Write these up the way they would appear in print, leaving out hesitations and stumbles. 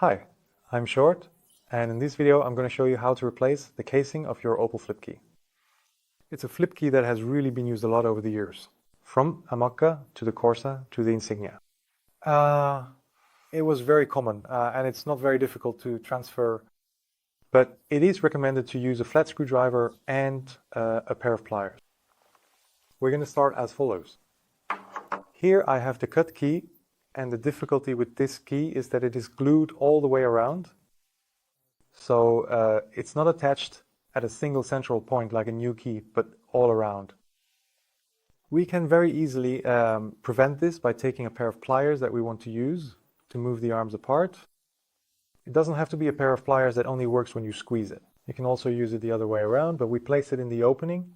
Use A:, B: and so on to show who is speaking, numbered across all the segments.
A: Hi, I'm Short, and in this video I'm going to show you how to replace the casing of your Opel flip key. It's a flip key that has really been used a lot over the years, from a Mokka to the Corsa to the Insignia. It was very common and it's not very difficult to transfer, but it is recommended to use a flat screwdriver and a pair of pliers. We're going to start as follows. Here I have the cut key. And the difficulty with this key is that it is glued all the way around. So it's not attached at a single central point like a new key, but all around. We can very easily prevent this by taking a pair of pliers that we want to use to move the arms apart. It doesn't have to be a pair of pliers that only works when you squeeze it. You can also use it the other way around, but we place it in the opening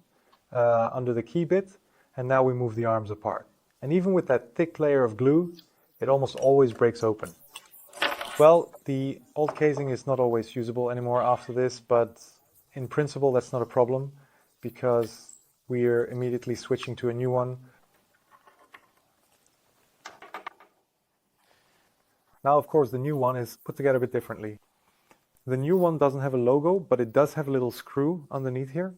A: under the key bit, and now we move the arms apart. And even with that thick layer of glue, it almost always breaks open. Well, the old casing is not always usable anymore after this, but in principle that's not a problem because we're immediately switching to a new one. Now, of course, the new one is put together a bit differently. The new one doesn't have a logo, but it does have a little screw underneath here.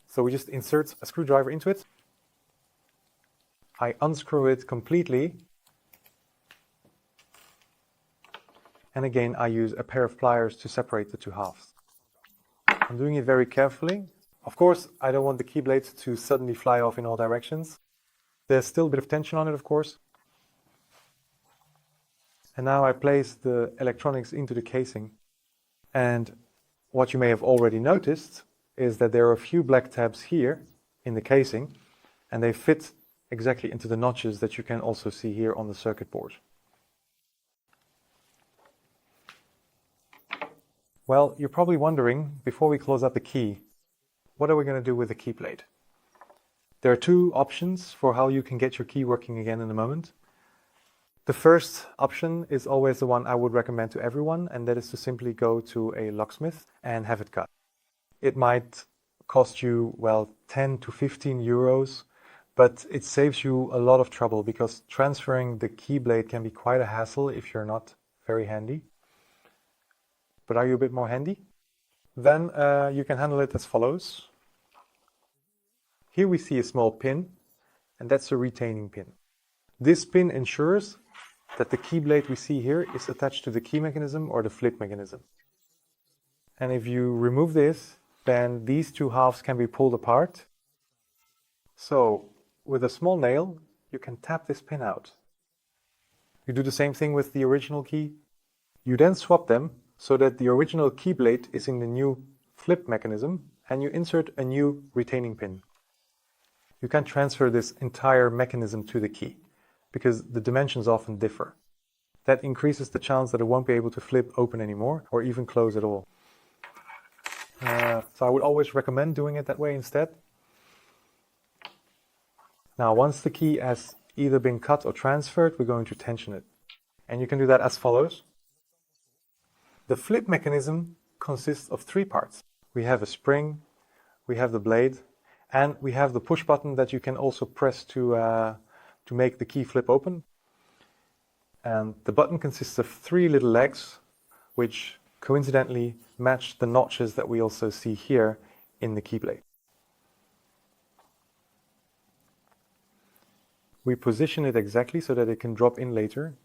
A: So we just insert a screwdriver into it. I unscrew it completely, and again I use a pair of pliers to separate the two halves. I'm doing it very carefully. Of course, I don't want the key blade to suddenly fly off in all directions. There's still a bit of tension on it, of course. And now I place the electronics into the casing. And what you may have already noticed is that there are a few black tabs here in the casing, and they fit exactly into the notches that you can also see here on the circuit board. Well, you're probably wondering, before we close up the key, what are we going to do with the key blade? There are two options for how you can get your key working again in a moment. The first option is always the one I would recommend to everyone, and that is to simply go to a locksmith and have it cut. It might cost you, well, 10 to 15 euros. But it saves you a lot of trouble because transferring the key blade can be quite a hassle if you're not very handy. But are you a bit more handy? Then you can handle it as follows. Here we see a small pin, and that's a retaining pin. This pin ensures that the key blade we see here is attached to the key mechanism or the flip mechanism. And if you remove this, then these two halves can be pulled apart. So with a small nail, you can tap this pin out. You do the same thing with the original key. You then swap them so that the original key blade is in the new flip mechanism, and you insert a new retaining pin. You can transfer this entire mechanism to the key because the dimensions often differ. That increases the chance that it won't be able to flip open anymore or even close at all. So I would always recommend doing it that way instead. Now, once the key has either been cut or transferred, we're going to tension it. And you can do that as follows. The flip mechanism consists of three parts. We have a spring, we have the blade, and we have the push button that you can also press to make the key flip open. And the button consists of three little legs, which coincidentally match the notches that we also see here in the key blade. We position it exactly so that it can drop in later.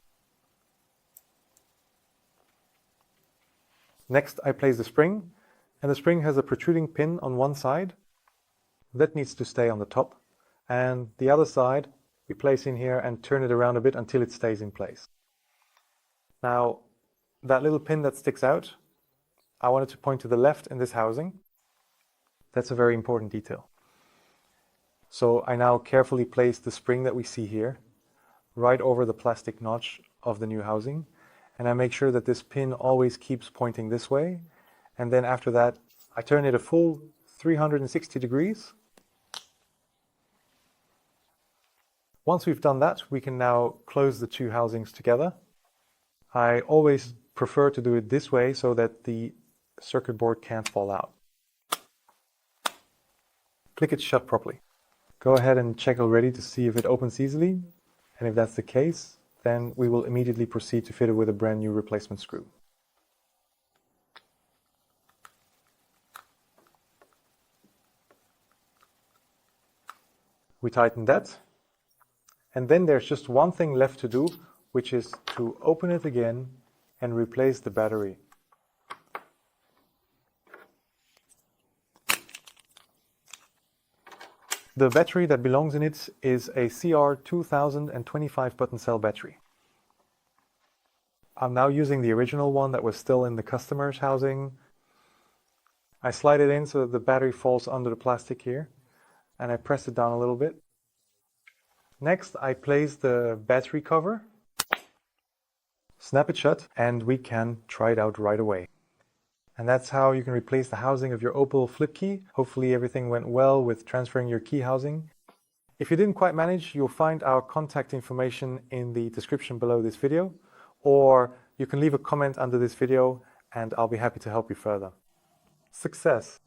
A: Next, I place the spring, and the spring has a protruding pin on one side. That needs to stay on the top. And the other side, we place in here and turn it around a bit until it stays in place. Now, that little pin that sticks out, I wanted to point to the left in this housing. That's a very important detail. So I now carefully place the spring that we see here right over the plastic notch of the new housing, and I make sure that this pin always keeps pointing this way, and then after that I turn it a full 360 degrees. Once we've done that, we can now close the two housings together. I always prefer to do it this way so that the circuit board can't fall out. Click it shut properly. Go ahead and check already to see if it opens easily, and if that's the case, then we will immediately proceed to fit it with a brand new replacement screw. We tighten that, and then there's just one thing left to do, which is to open it again and replace the battery. The battery that belongs in it is a CR2025 button cell battery. I'm now using the original one that was still in the customer's housing. I slide it in so that the battery falls under the plastic here, and I press it down a little bit. Next, I place the battery cover, snap it shut, and we can try it out right away. And that's how you can replace the housing of your Opel flip key. Hopefully everything went well with transferring your key housing. If you didn't quite manage, you'll find our contact information in the description below this video, or you can leave a comment under this video and I'll be happy to help you further. Success!